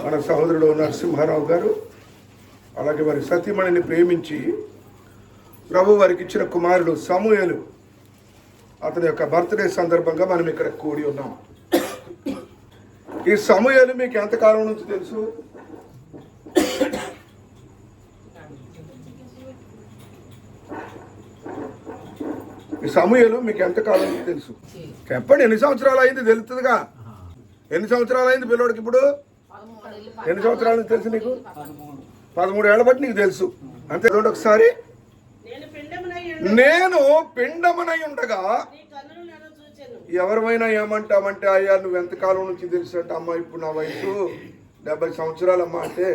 మన సహోదరుడు నరసింహారావు గారు అలాగే వారి సతీమణిని ప్రేమించి ప్రభు వారికి ఇచ్చిన కుమారుడు సమూయేలు అతని యొక్క బర్త్డే సందర్భంగా మనం ఇక్కడ కూడి ఉన్నాం. ఈ సమూయేలు మీకు ఎంతకాలం నుంచి తెలుసు? ఈ సమూయేలు మీకు ఎంతకాలం నుంచి తెలుసు? చెప్పండి, ఎన్ని సంవత్సరాలు అయింది తెలుస్తుందిగా. ఎన్ని సంవత్సరాలు అయింది పిల్లోడికి? ఇప్పుడు ఎన్ని సంవత్సరాల నుంచి తెలుసు నీకు? 13 ఏళ్ల బట్టి నీకు తెలుసు అంతే. ఒకసారి నేను పిండమునై ఉండగా ఎవరిమైనా ఏమంటామంటే, అయ్యా నువ్వు ఎంతకాలం నుంచి తెలుసు అంటే, అమ్మ ఇప్పుడు నా వయసు 70 సంవత్సరాలమ్మా అంటే,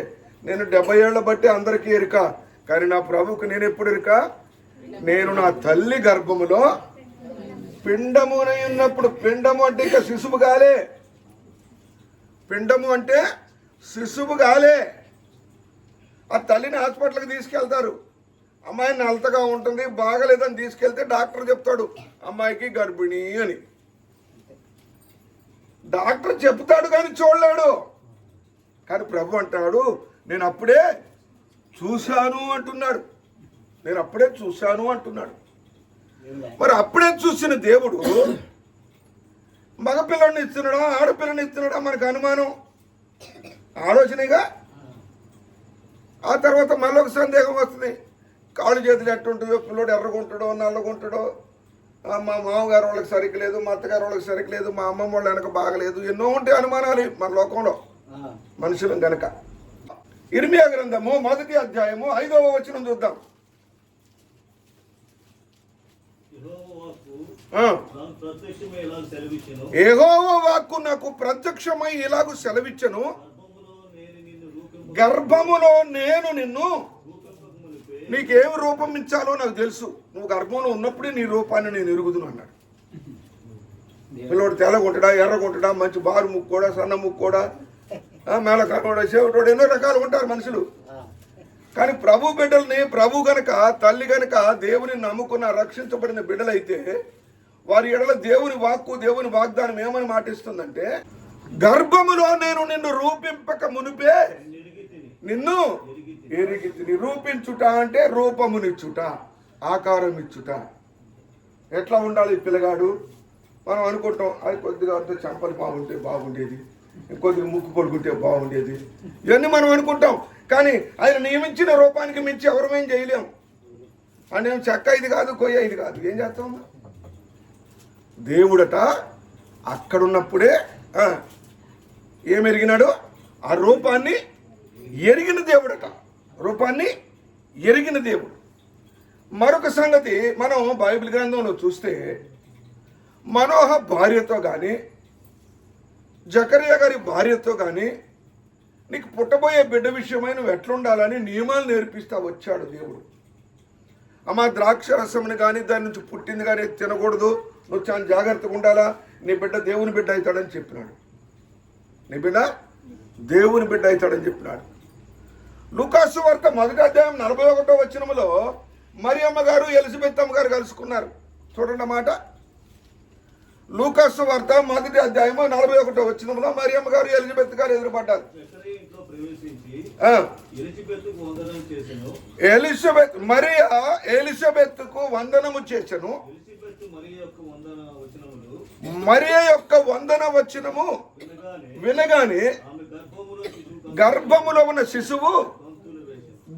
నేను 70 ఏళ్ల బట్టి అందరికీ ఎరుక, కానీ నా ప్రభువుకు నేను ఎప్పుడు ఎరుక? నేను నా తల్లి గర్భములో పిండమునై ఉన్నప్పుడు. పిండము అంటే ఇంకా శిశువు గాలే. పిండము అంటే శిశువు గాలే. ఆ తల్లిని హాస్పిటల్కి తీసుకెళ్తారు. అమ్మాయి నలతగా ఉంటుంది, బాగలేదని తీసుకెళ్తే డాక్టర్ చెప్తాడు అమ్మాయికి గర్భిణీ అని. డాక్టర్ చెప్తాడు కానీ చూడలేడు. కానీ ప్రభు అంటాడు, నేను అప్పుడే చూశాను అంటున్నాడు. నేను అప్పుడే చూశాను అంటున్నాడు. మరి అప్పుడే చూసిన దేవుడు మగపిల్లని ఇస్తున్నాడా ఆడపిల్లని ఇస్తున్నాడా మనకు అనుమానం, ఆలోచనగా. ఆ తర్వాత మళ్ళీ ఒక సందేహం వస్తుంది, కాళ్ళు చేతులు ఎట్టుంటుందో, పిల్లోడు ఎర్రగుంటాడో నల్లగుంటాడో, మా మామగారు వాళ్ళకి సరిగ్గా లేదు, మా అత్తగారు వాళ్ళకి సరిగ్గా లేదు, మా అమ్మమ్మ వాళ్ళు వెనక బాగలేదు, ఎన్నో ఉంటాయి అనుమానాలు మన లోకంలో మనుషులు గనక. ఇర్మియా గ్రంథము 1వ అధ్యాయము 5వ వచనం చూద్దాం. యెహోవా వాక్కు నాకు ప్రత్యక్షమై ఇలాగు సెలవిచ్చెను, గర్భములో నేను నిన్ను, నీకేమి రూపం ఇచ్చాలో నాకు తెలుసు, నువ్వు గర్భంలో ఉన్నప్పుడే నీ రూపాన్ని నేను ఎరుగుదును అన్నాడు. పిల్లోడు తెల్లగుంటాడా ఎర్రగుంటాడా, మంచి బారు ముక్కు కూడా సన్న ముక్కు కూడా మేళకాడ సేవటోడు, ఎన్నో రకాలు ఉంటారు మనుషులు. కానీ ప్రభు బిడ్డల్ని, ప్రభు గనక తల్లి గనక దేవుని నమ్ముకున్న రక్షించబడిన బిడ్డలైతే వారి ఎడల దేవుని వాక్కు దేవుని వాగ్దానం ఏమని మాటిస్తుందంటే, గర్భములో నేను నిన్ను రూపింపక మునిపే నిన్ను ఎరిగితిని. రూపించుట అంటే రూపమునిచ్చుట, ఆకారం ఇచ్చుట. ఎట్లా ఉండాలి ఈ పిల్లగాడు? మనం అనుకుంటాం, అది కొద్దిగా అంత చంపలు బాగుంటే బాగుండేది, ఇంకొద్దిగా ముక్కు పొడుకుంటే బాగుండేది, ఇవన్నీ మనం అనుకుంటాం. కానీ ఆయన నియమించిన రూపానికి మించి ఎవరమేం చేయలేము. అంటే చెక్క ఇది కాదు, కొయ్య ఇది కాదు, ఏం చేస్తాం? దేవుడట అక్కడున్నప్పుడే ఏం ఎరిగినాడు? ఆ రూపాన్ని ఎరిగిన దేవుడట, రూపాన్ని ఎరిగిన దేవుడు. మరొక సంగతి మనం బైబిల్ గ్రంథంలో చూస్తే, మనోహ భార్యతో కానీ జకరియా గారి భార్యతో కానీ నీకు పుట్టబోయే బిడ్డ విషయమై నువ్వు ఎట్లుండాలని నియమాలు నేర్పిస్తా వచ్చాడు దేవుడు. అమ్మ ద్రాక్ష రసముని కానీ దాని నుంచి పుట్టింది కానీ తినకూడదు, నువ్వు చాలా జాగ్రత్తగా ఉండాలా, నీ బిడ్డ దేవుని బిడ్డ అవుతాడని చెప్పినాడు. నీ బిడ్డ దేవుని బిడ్డ అవుతాడని చెప్పినాడు. లూకాసు వార్త 1వ అధ్యాయం 41వ వచనములో మరియమ్మ గారు ఎలిజబెత్ అమ్మ గారు కలుసుకున్నారు. చూడండి మాట. లూకాసు వార్త 1వ అధ్యాయము 41వ వచనములో మరియమ్మ గారు ఎలిజబెత్ గారు ఎదురుపడ్డారు. ఎలిజబెత్కు వందనము చేసెను. మరియ యొక్క వందన వచనము వినగానే గర్భములో ఉన్న శిశువు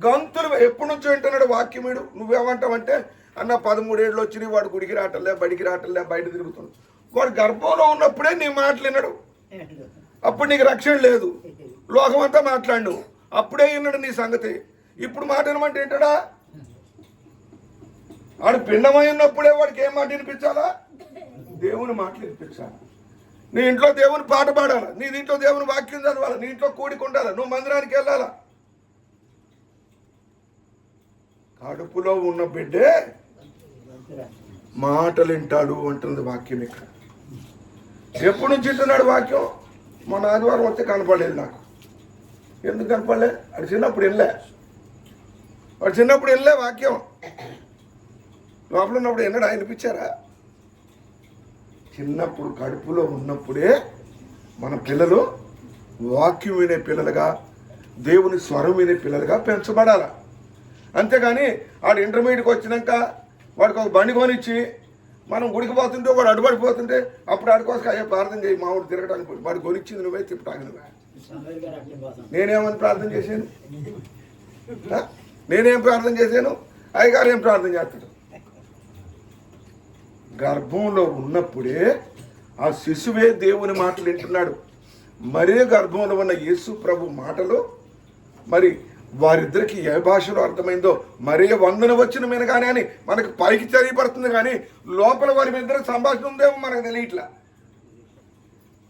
గంతులు. ఎప్పటి నుంచో వింటున్నాడు వాక్యముడు. నువ్వేమంటావంటే, అన్న 13 ఏళ్ళు వచ్చినాయి, వాడు గుడికి రావట్లే, బడికి రావట్లే, బయట తిరుగుతున్నాడు. వాడు గర్భంలో ఉన్నప్పుడే నీ మాటలు విన్నాడు. అప్పుడు నీకు రక్షణ లేదు, లోకమంతా మాట్లాడు, అప్పుడే విన్నాడు నీ సంగతి. ఇప్పుడు మాట వినమంటే ఏంటాడా? వాడు పిండమై ఉన్నప్పుడే వాడికి ఏం మాట వినిపించాలా? దేవుని మాటలు వినిపించాలి. నీ ఇంట్లో దేవుని పాట పాడాలా, నీ ఇంట్లో దేవుని వాక్యం చదవాలా, నీ ఇంట్లో కూడికి ఉండాలా, నువ్వు మందిరానికి వెళ్ళాలా. కడుపులో ఉన్న బిడ్డే మాటలు వింటాడు అంటుంది వాక్యం. ఇక్కడ ఎప్పటి నుంచి వింటున్నాడు వాక్యం? మొన్న ఆదివారం వస్తే కనపడలేదు నాకు. ఎందుకు కనపడలే? అది చిన్నప్పుడు వెళ్ళే వాక్యం లోపల ఉన్నప్పుడు ఎన్నడా వినిపించారా? చిన్నప్పుడు కడుపులో ఉన్నప్పుడే మన పిల్లలు వాక్యం వినే పిల్లలుగా, దేవుని స్వరం వినే పిల్లలుగా పెంచబడాలి. అంతేగాని వాడు ఇంటర్మీడియట్కి వచ్చినాక వాడికి ఒక బండి కొనిచ్చి మనం గుడికి పోతుంటే వాడు అడ్డుపడిపోతుంటే అప్పుడు ఆడికోసం అయ్యే ప్రార్థన చేయి మామూలు తిరగటానికి వాడు కొనిచ్చింది నువ్వే తిప్పటానికి నువ్వే. నేనేమని ప్రార్థన చేశాను? నేనేం ప్రార్థన చేశాను? అయ్యగారు ఏం ప్రార్థన చేస్తాడు? గర్భంలో ఉన్నప్పుడే ఆ శిశువే దేవుని మాటలు వింటున్నాడు. మరే గర్భంలో ఉన్న యేసు ప్రభు మాటలు మరి వారిద్దరికి ఏ భాషలో అర్థమైందో మరే వందన వచ్చిన వినగానే అని మనకు పైకి తెలియపడుతుంది, కానీ లోపల వారి ఇద్దరికి సంభాషణ ఉందేమో మనకు తెలియట్లా.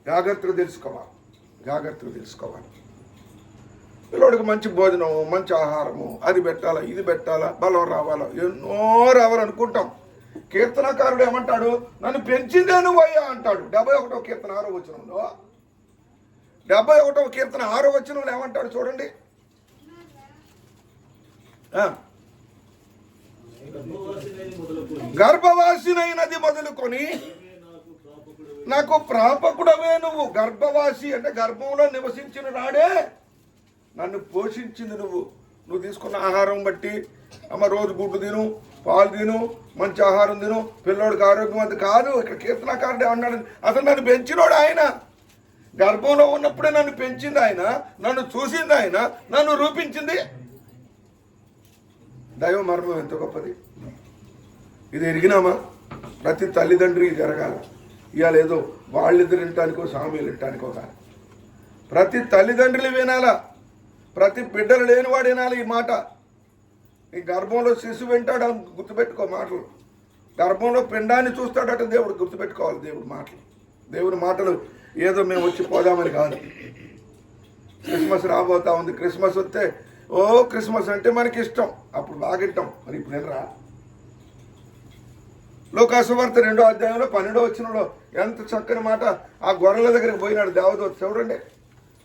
జాగ్రత్తగా తెలుసుకోవాలి. పిల్లడికి మంచి భోజనం, మంచి ఆహారము, అది పెట్టాలా, ఇది పెట్టాలా, బలం రావాలా, ఎన్నో రావాలనుకుంటాం. కీర్తనకారుడు ఏమంటాడు? నన్ను పెంచిందే నువ్వయ్యా అంటాడు. 71వ కీర్తన 6వ వచనంలో 71వ కీర్తన 6వ వచనంలో ఏమంటాడు చూడండి. గర్భవాసినైనది మొదలుకొని నాకు ప్రాపకుడవే నువ్వు. గర్భవాసి అంటే గర్భంలో నివసించిన నాడే నన్ను పోషించింది నువ్వు తీసుకున్న ఆహారం బట్టి. అమ్మ రోజు గుడ్డు తిను, పాలు తిను, మంచి ఆహారం తిను, పిల్లోడికి ఆరోగ్యవంతం కాదు. ఇక్కడ కీర్తనకారుడు అన్నాడు, అసలు నన్ను పెంచినోడు ఆయన. గర్భంలో ఉన్నప్పుడే నన్ను పెంచింది ఆయన, నన్ను చూసింది ఆయన, నన్ను రూపించింది. దైవ మర్మం ఎంత గొప్పది! ఇది ఎరిగినామా? ప్రతి తల్లిదండ్రి జరగాల. ఇవాళ ఏదో వాళ్ళిద్దరు వినటానికో సామీలు వినటానికో కాదు. ప్రతి తల్లిదండ్రులు వినాలా, ప్రతి బిడ్డలు లేనివాడు వినాలి ఈ మాట. ఈ గర్భంలో శిశువు వింటాడు, గుర్తుపెట్టుకో మాటలు. గర్భంలో పిండాన్ని చూస్తాడట దేవుడు, గుర్తుపెట్టుకోవాలి దేవుని మాటలు ఏదో మేము వచ్చి పోదామని కాదు. క్రిస్మస్ రాబోతా ఉంది. క్రిస్మస్ వస్తే క్రిస్మస్ అంటే మనకి ఇష్టం, అప్పుడు బాగా ఇష్టం. మరి ఇప్పుడు ఎనరా? లోకాసువార్త 2వ అధ్యాయంలో 12వ వచనంలో ఎంత చక్కని మాట. ఆ గొర్రెల దగ్గరికి పోయినాడు దేవదూత. చూడండి,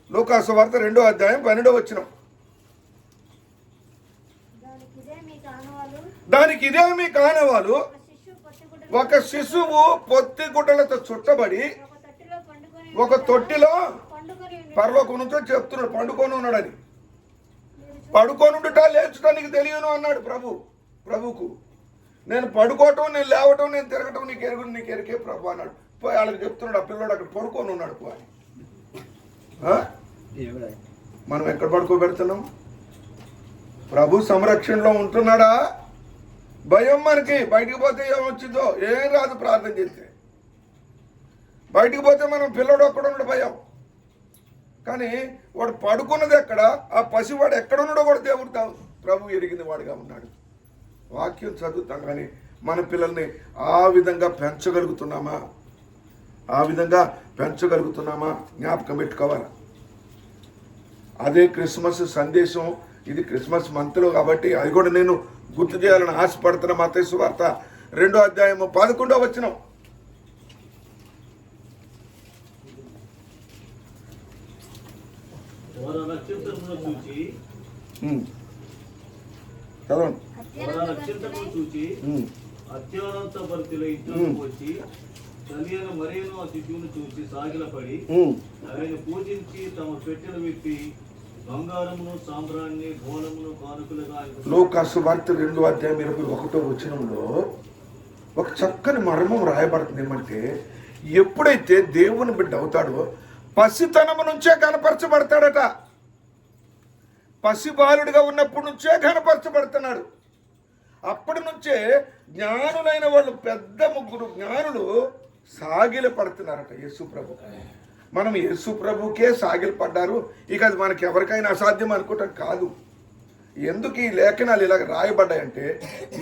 లోకాసువార్త 2వ అధ్యాయం 12వ వచనం. దానికి ఇదే మీ కానవాలు, ఒక శిశువు పొత్తి గుడ్డలతో చుట్టబడి ఒక తొట్టిలో పరలోకం నుంచో చెప్తున్నాడు పండుకొని ఉన్నాడని. పడుకోనుండుట లేచడానికి తెలియను అన్నాడు ప్రభుకు. నేను పడుకోవటం, నేను లేవటం, నేను తిరగటం నీకు ఎరికే ప్రభు అన్నాడు. పోయి వాళ్ళకి చెప్తున్నాడు, ఆ పిల్లడు అక్కడ పడుకొని ఉన్నాడు పోయి. మనం ఎక్కడ పడుకోబెడుతున్నాం? ప్రభు సంరక్షణలో ఉంటున్నాడా? భయం మనకి. బయటికి పోతే ఏమొచ్చిందో ఏం రాదు ప్రార్థన చేస్తే. బయటికి పోతే మనం పిల్లడు ఒక్కడున్నాడు భయం. కానీ వాడు పడుకున్నది ఎక్కడ, ఆ పసివాడు ఎక్కడున్నాడో కూడా దేవుడు ప్రభు ఎరిగిన వాడుగా ఉన్నాడు. వాక్యం చదువుతాం కానీ మన పిల్లల్ని ఆ విధంగా పెంచగలుగుతున్నామా జ్ఞాపకం పెట్టుకోవాలి. అదే క్రిస్మస్ సందేశం. ఇది క్రిస్మస్ మంత్లో కాబట్టి అది కూడా నేను గుర్తు చేయాలని ఆశపడుతున్న. మత్తయి సువార్త 2వ అధ్యాయము 11వ వచనం. చూచి అత్యానంత భర్తీల ఇంట్లోకి వచ్చి తల్లి అయిన మరియను ఆ శిశువును చూసి సాగిలపడి ఆయన పూజించి తమ పెట్టెలు విప్పి బంగారమును సాంబ్రాన్ని గోళమును కానుకలుగా. లోకాసువార్త 2వ అధ్యాయం 21వ వచనంలో ఒక చక్కని మర్మం రాయబడుతుంది. ఏమంటే ఎప్పుడైతే దేవుని బిడ్డ అవుతాడో పసితనము నుంచే కనపరచబడతాడట. పసిబాలుడిగా ఉన్నప్పటి నుంచే కనపరచబడుతున్నాడు. అప్పటి నుంచే జ్ఞానులైన వాళ్ళు పెద్ద 3 జ్ఞానులు సాగిల పడుతున్నారట యేసు ప్రభు. మనం యేసు ప్రభుకే సాగిల పడ్డారు. ఇక అది మనకి ఎవరికైనా అసాధ్యం అనుకోవటం కాదు. ఎందుకు ఈ లేఖనాలు ఇలాగ రాయబడ్డాయంటే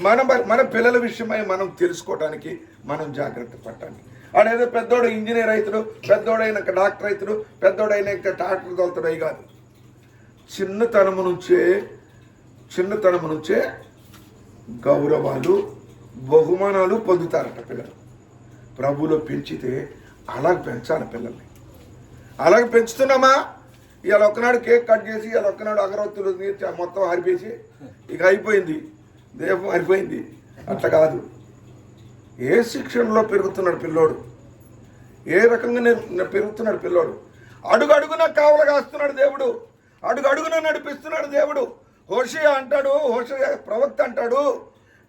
మన పిల్లల విషయమై మనం తెలుసుకోవడానికి, మనం జాగ్రత్త పడటానికి. ఆడేదో పెద్దోడు ఇంజనీర్ అవుతాడు, పెద్దోడైన డాక్టర్ అవుతాడు, పెద్దోడైన ట్రాక్టర్ తోలుతాడు అవి కాదు. చిన్నతనము నుంచే గౌరవాలు, బహుమానాలు పొందుతారట పిల్లలు. ప్రభువులో పెంచితే అలాగ పెంచాలి పిల్లల్ని. అలాగ పెంచుతున్నామా? ఇవాళ ఒక్కనాడు కేక్ కట్ చేసి, ఇవాళ ఒక్కనాడు అగరవత్తులు మొత్తం హరిపేసి ఇక అయిపోయింది, దేహం హరిపోయింది. అట్లా కాదు. ఏ శిక్షణలో పెరుగుతున్నాడు పిల్లోడు, ఏ రకంగా పెరుగుతున్నాడు పిల్లోడు, అడుగడుగున కావలు కాస్తున్నాడు దేవుడు, అడుగడుగున నడిపిస్తున్నాడు దేవుడు. హోషేయ అంటాడు, హోషేయ ప్రవక్త అంటాడు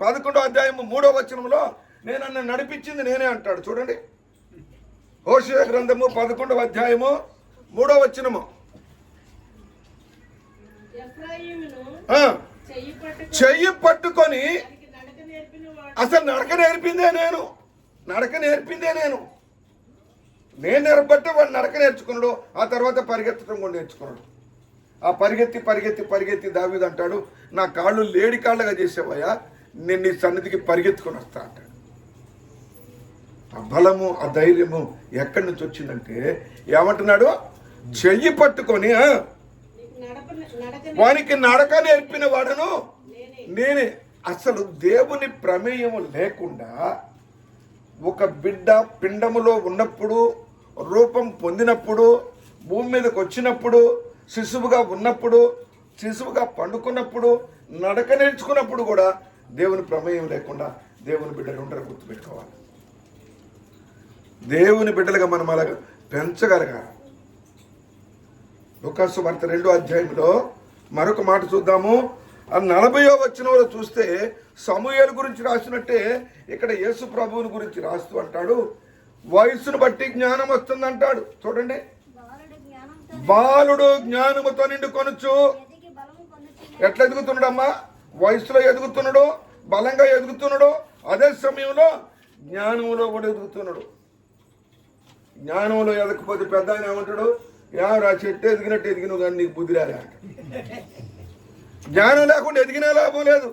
11వ అధ్యాయము 3వ వచనంలో, నేను నన్ను నడిపించింది నేనే అంటాడు. చూడండి, హోషేయ గ్రంథము 11వ అధ్యాయము 3వ వచనము. చెయ్యి పట్టుకొని, అసలు నడక నేర్పిందే నేను, నడక నేర్పిందే నేను నేర్పబట్టే వాడు నడక నేర్చుకున్నాడు. ఆ తర్వాత పరిగెత్తడం కూడా నేర్చుకున్నాడు. ఆ పరిగెత్తి పరిగెత్తి పరిగెత్తి దావీదు అంటాడు, నా కాళ్ళు లేడి కాళ్ళగా చేసేవయ్యా, నేను నీ సన్నిధికి పరిగెత్తుకొని వస్తా అంటాడు. ఆ బలము, ఆ ధైర్యము ఎక్కడి నుంచి వచ్చిందంటే ఏమంటున్నాడు, చెయ్యి పట్టుకొని వానికి నడక నేర్పిన వాడను నేనే. అసలు దేవుని ప్రమేయము లేకుండా ఒక బిడ్డ పిండములో ఉన్నప్పుడు, రూపం పొందినప్పుడు, భూమి మీదకి వచ్చినప్పుడు, శిశువుగా ఉన్నప్పుడు, శిశువుగా పండుకున్నప్పుడు, నడక నేర్చుకున్నప్పుడు కూడా దేవుని ప్రమేయం లేకుండా దేవుని బిడ్డలు ఉంటారు. గుర్తుపెట్టుకోవాలి, దేవుని బిడ్డలుగా మనం అలాగ పెంచగలగాలి. లూకాసు వార్త 2వ అధ్యాయంలో మరొక మాట చూద్దాము. ఆ 40వ వచనంలో చూస్తే సమూయేలు గురించి రాసినట్టే ఇక్కడ యేసు ప్రభువుని గురించి రాస్తూ అంటాడు, వయస్సును బట్టి జ్ఞానం వస్తుంది అంటాడు. చూడండి, బాలుడు జ్ఞానముతో నిండుకొనొచ్చు. ఎట్లా ఎదుగుతున్నాడమ్మా? వయసులో ఎదుగుతున్నాడు, బలంగా ఎదుగుతున్నాడు, అదే సమయంలో జ్ఞానంలో కూడా ఎదుగుతున్నాడు. జ్ఞానంలో ఎదగకపోతే పెద్ద ఆయన ఏమంటాడు, రా చెట్టు ఎదిగినట్టు ఎదిగినావు కానీ నీకు బుద్ధి రాలే. జ్ఞానం లేకుండా ఎదిగినా లాభం లేదు,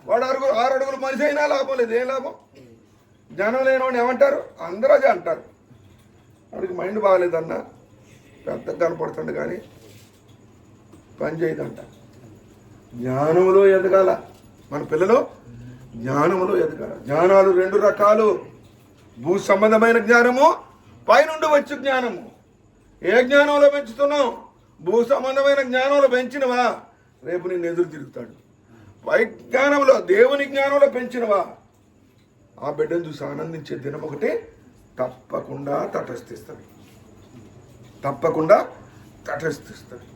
వాడు 6 అడుగులు మనిషి అయినా లాభం లేదు. ఏం లాభం? జ్ఞానం లేని వాడిని ఏమంటారు? అందరూ అదే అంటారు, వాడికి మైండ్ బాగాలేదన్నా, పెద్దగా కనపడుతుంది కానీ పని చేయదంట. జ్ఞానంలో ఎదగాల మన పిల్లలు, జ్ఞానంలో ఎదగాల. జ్ఞానాలు 2 రకాలు, భూ సంబంధమైన జ్ఞానము, పైనుండి వచ్చే జ్ఞానము. ఏ జ్ఞానంలో పెంచుతున్నావు? భూ సంబంధమైన జ్ఞానంలో పెంచినవా, రేపు నిన్ను ఎదురు తిరుగుతాడు. పై జ్ఞానంలో, దేవుని జ్ఞానంలో పెంచినవా, ఆ బిడ్డను చూసి ఆనందించే దినం ఒకటి తప్పకుండా తటస్థిస్తుంది, తప్పకుండా తటస్థిస్తుంది.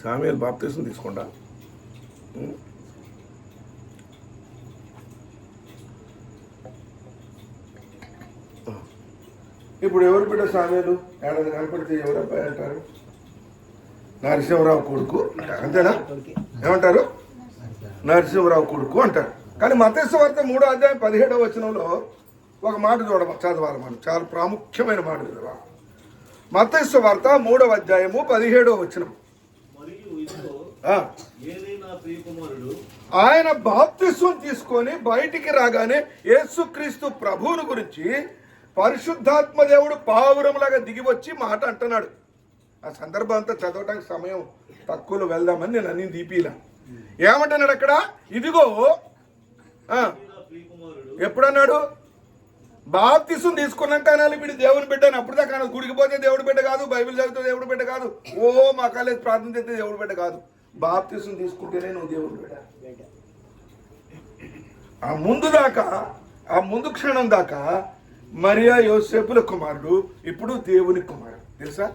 సామ్యూయేలు బాప్తిసం తీసుకుంటా. ఇప్పుడు ఎవరు బిడ్డ సామ్యూయేలు? ఏడాది కనపడితే ఎవరు అబ్బాయి అంటారు? నరసింహరావు కొడుకు అంటారు, అంతేనా? ఏమంటారు? నరసింహరావు కొడుకు అంటారు. కానీ మత్తయి వార్త 3వ అధ్యాయం 17వ వచనంలో ఒక మాట చదవాలి మనం, చాలా ప్రాముఖ్యమైన మాట చదవాలి. మత్తయి వార్త 3వ అధ్యాయము 17వ వచనం. ఆయన బాప్తిస్మం తీసుకొని బయటికి రాగానే యేసుక్రీస్తు ప్రభువుని గురించి పరిశుద్ధాత్మ దేవుడు పావురంలాగా దిగి వచ్చి మాట అంటున్నాడు. ఆ సందర్భం అంతా చదవటానికి సమయం తక్కువలో వెళ్దామని నేను అన్ని దీపిలా. ఏమంటున్నాడు అక్కడ? ఇదిగో, ఎప్పుడన్నాడు? బాప్తిసం తీసుకున్నాక అనాలి వీడు దేవుని బిడ్డ అని. అప్పుడు దాకా గుడికి పోతే దేవుడి బిడ్డ కాదు, బైబిల్ చదివితే దేవుడి బిడ్డ కాదు, మా కాలేజ్ ప్రార్థన చేస్తే దేవుడి బిడ్డ కాదు. బాప్తిసం తీసుకుంటేనే నువ్వు దేవుడి బిడ్డ. ఆ ముందు దాకా, ఆ ముందు క్షణం దాకా మరియా యోసేపుల కుమారుడు, ఇప్పుడు దేవుని కుమారుడు. తెలుసా?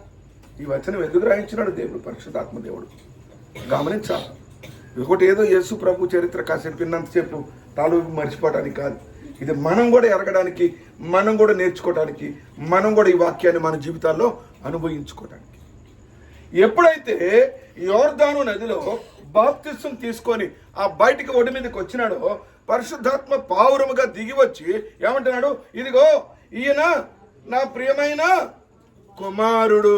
ఈ వచనం ఎందుకు రాయించినాడు దేవుడు? పరిశుద్ధాత్మ దేవుడు. గమనించాలి. ఒకటి ఏదో యేసు ప్రభు చరిత్ర కాసేపు విన్నంతసేపు తాలూ మర్చిపోవడానికి కాదు. ఇది మనం కూడా ఎరగడానికి, మనం కూడా నేర్చుకోవడానికి, మనం కూడా ఈ వాక్యాన్ని మన జీవితాల్లో అనుభవించుకోవడానికి. ఎప్పుడైతే యోర్దాను నదిలో బాప్తిసం తీసుకొని ఆ బయటికి ఒడి మీదకి వచ్చినాడో, పరిశుద్ధాత్మ పావురముగా దిగి వచ్చి ఏమంటున్నాడు? ఇదిగో ఈయన నా ప్రియమైన కుమారుడు.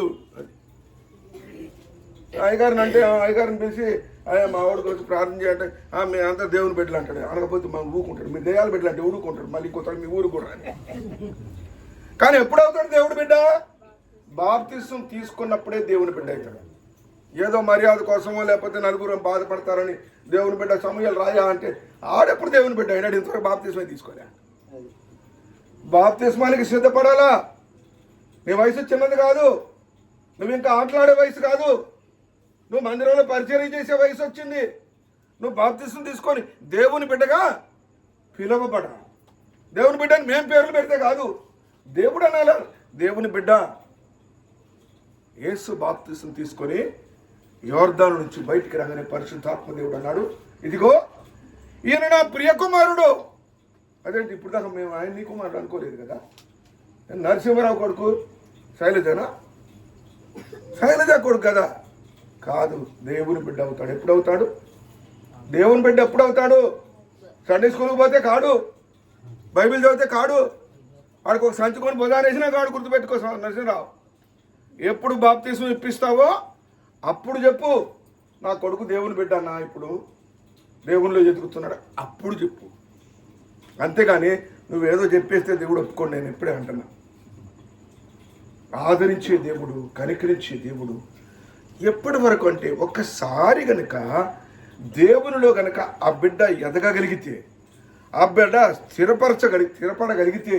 అయ్యగారిని అంటే, అయ్యగారిని పిలిచి, అయ్యా మా వాడికి వచ్చి ప్రార్థన చేయంటే, మీ అంతా దేవుని బిడ్డలు అంటాడు. అనకపోతే మనం ఊరుకుంటాడు. మీ దయాలు బిడ్డలు అంటే ఊరుకుంటాడు. మళ్ళీ ఇంకోతాడు మీ ఊరు కూడా అని. కానీ ఎప్పుడవుతాడు దేవుడి బిడ్డ? బాప్తిసం తీసుకున్నప్పుడే దేవుని బిడ్డ అవుతాడు. ఏదో మర్యాద కోసమో లేకపోతే నలుగురు బాధపడతారని దేవుని బిడ్డ సమూయేలు రాయా అంటే ఆడెప్పుడు దేవుని బిడ్డ అయినాడు? ఇంతవరకు బాప్తిస్మే తీసుకోలే. బాప్తిస్మానికి సిద్ధపడాలా. నీ వయసు చిన్నది కాదు, నువ్వు ఇంకా ఆటలాడే వయసు కాదు. నువ్వు మందిరంలో పరిచర్య చేసే వయసు వచ్చింది. నువ్వు బాప్తిసం తీసుకొని దేవుని బిడ్డగా పిలవబడ. దేవుని బిడ్డని మేం పేర్లు పెడితే కాదు, దేవుడు అనాల. దేవుని బిడ్డ యేసు బాప్తిసం తీసుకొని యోర్దాను నుంచి బయటికి రాగానే పరిశుద్ధాత్మ దేవుడు అన్నాడు, ఇదిగో ఈయన నా ప్రియ కుమారుడు. అదేంటి ఇప్పుడు దాకా మేము ఆయన నీ కుమారుడు అనుకోలేదు కదా. నరసింహరావు కొడుకు శైలజనా? శైలజ కొడుకు కదా. కాదు, దేవుని బిడ్డ అవుతాడు. ఎప్పుడు అవుతాడు? దేవుని బిడ్డ ఎప్పుడు అవుతాడు? సండే స్కూల్కి పోతే కాడు, బైబిల్ చదివితే కాడు, వాడికి ఒక సంచుకొని బుధానేసినా కాడు. గుర్తుపెట్టుకో నరసింహరావు. ఎప్పుడు బాప్తిసం ఇప్పిస్తావో అప్పుడు చెప్పు, నా కొడుకు దేవుని బిడ్డ అన్నా, ఇప్పుడు దేవునిలో ఎదుగుతున్నాడు, అప్పుడు చెప్పు. అంతేగాని నువ్వేదో చెప్పేస్తే దేవుడు ఒప్పుకోండి. నేను ఎప్పుడే అంటున్నా, ఆదరించే దేవుడు, కనికరించే దేవుడు ఎప్పటి వరకు అంటే ఒక్కసారి గనక దేవునిలో గనక ఆ బిడ్డ ఎదగగలిగితే, ఆ బిడ్డ స్థిరపడగలిగితే,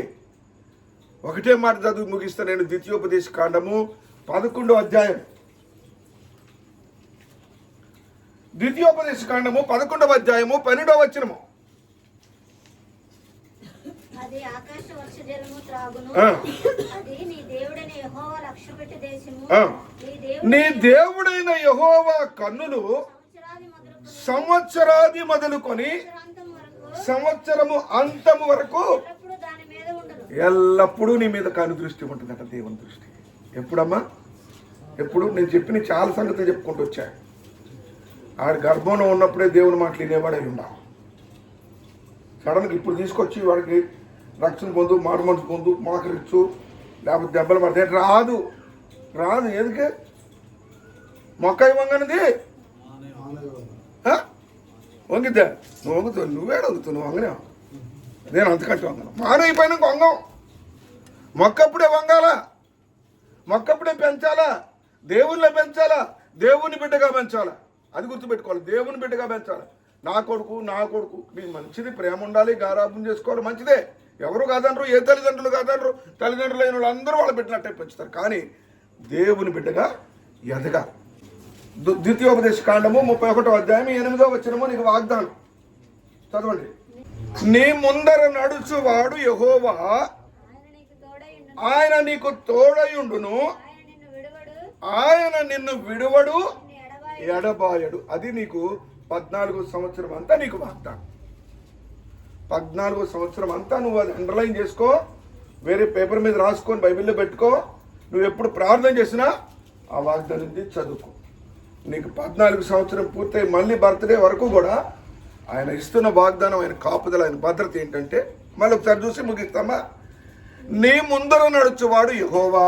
ఒకటే మాట చదువు ముగిస్తా నేను. ద్వితీయోపదేశ కాండము 11వ అధ్యాయం, ద్వితీయోపదేశ కాండము 11వ అధ్యాయము 12వ వచనము. అది ఆకాశ వర్ష జలము త్రాగును. అది నీ దేవుడైన యెహోవా లక్ష్యపెట్టు దేశము. నీ దేవుడైన యెహోవా కన్నులు సంవత్సరాది మొదలుకొని సంవత్సరము అంతము వరకు ఎల్లప్పుడూ నీ మీద కను దృష్టి ఉంటుందట. దేవుని దృష్టి ఎప్పుడమ్మా? ఎప్పుడు? నేను చెప్పిన చాలా సంగతులు చెప్పుకుంటూ వచ్చా. ఆడి గర్భంలో ఉన్నప్పుడే దేవుని మాటలు వినేవాడే ఉండా. సడన్గా ఇప్పుడు తీసుకొచ్చి వాడికి రక్షణ పొందు, మారు మనసు పొందు, మోకరిచ్చు, లేకపోతే దెబ్బలు పడితే రాదు. రాదు. ఎందుకే? మొక్క వంగనిది వంగిద్దా? నువ్వు వంగుతావు, నువ్వేడ వంగుతావు, నువ్వు వంగనే. నేను అంతకంటే వంగను. మానైపోయినాక వంగం. మొక్కప్పుడే వంగాలా, మొక్కప్పుడే పెంచాలా, దేవుళ్ళో పెంచాలా, దేవుని బిడ్డగా పెంచాలా. అది గుర్తుపెట్టుకోవాలి. దేవుని బిడ్డగా పెంచాలి. నా కొడుకు నీకు మంచిది, ప్రేమ ఉండాలి, గారాబం చేసుకోవాలి, మంచిదే. ఎవరు కాదనరు, ఏ తల్లిదండ్రులు కాదనరు. తల్లిదండ్రులు అయిన వాళ్ళందరూ వాళ్ళు పెట్టినట్టే పెంచుతారు. కానీ దేవుని బిడ్డగా ఎదగాలి. ద్వితీయోపదేశ కాండము 31వ అధ్యాయం 8వ వచనము నీకు వాగ్దానం చదవండి. నీ ముందర నడుచువాడు యెహోవా, ఆయన నీకు తోడయుండును, ఆయన నిన్ను విడువడు, ఎడబాయడు. అది నీకు 14వ సంవత్సరం అంతా నీకు వాగ్దానం. 14వ సంవత్సరం అంతా నువ్వు అది అండర్లైన్ చేసుకో, వేరే పేపర్ మీద రాసుకొని బైబిల్లో పెట్టుకో. నువ్వు ఎప్పుడు ప్రార్థన చేసినా ఆ వాగ్దానం చదువుకో. నీకు 14వ సంవత్సరం పూర్తయి మళ్ళీ బర్త్డే వరకు కూడా ఆయన ఇస్తున్న వాగ్దానం, ఆయన కాపుదల, ఆయన భద్రత ఏంటంటే, మళ్ళీ ఒకసారి చూసి ముగిస్తామా. నీ ముందర నడుచువాడు యెహోవా,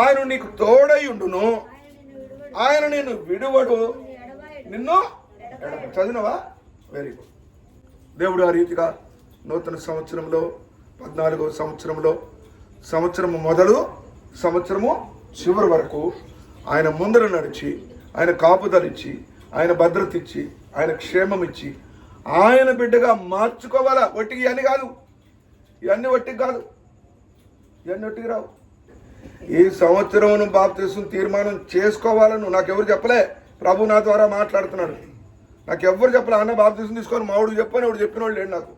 ఆయన నీకు తోడయుండును, ఆయన నిన్ను విడువడు, నిన్ను చదివినవా? Very good. దేవుడు ఆ రీతిగా నూతన సంవత్సరంలో 14వ సంవత్సరంలో సంవత్సరము మొదలు సంవత్సరము చివరి వరకు ఆయన ముందర నడిచి, ఆయన కాపుదలిచ్చి, ఆయన భద్రత ఇచ్చి, ఆయన క్షేమం ఇచ్చి, ఆయన బిడ్డగా మార్చుకోవాలా. ఒట్టికి ఇవన్నీ కాదు, ఇవన్నీ ఒట్టికి కాదు, ఇవన్నీ ఒట్టికి రావు. ఈ సంవత్సరం బాప్తిసం తీర్మానం చేసుకోవాలను నాకెవరు చెప్పలే. ప్రభు నా ద్వారా మాట్లాడుతున్నాడు. నాకెవ్వరు చెప్పలే. అన్న బాప్తిసం తీసుకొని మావుడు చెప్పని వాడు చెప్పిన వాళ్ళు లేడు నాకు.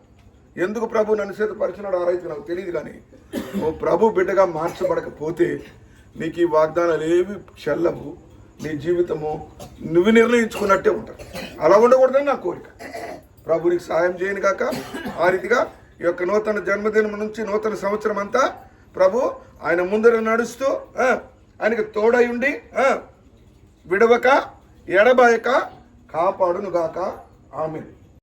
ఎందుకు ప్రభు నన్ను చేతపరిచినాడు ఆ రైతు నాకు తెలియదు. కానీ ఓ ప్రభు బిడ్డగా మార్చబడకపోతే నీకు ఈ వాగ్దానాలు ఏవి చెల్లవు. నీ జీవితము నువ్వు నిర్ణయించుకున్నట్టే ఉంటావు. అలా ఉండకూడదని నా కోరిక. ప్రభు నీకు సహాయం చేయను కాక. ఆ రీతిగా ఈ యొక్క నూతన జన్మదినం నుంచి నూతన సంవత్సరం అంతా ప్రభు ఆయన ముందర నడుస్తూ ఆయనకి తోడై ఉండి విడవక ఎడబాయక కాపాడును గాక. ఆమేన్.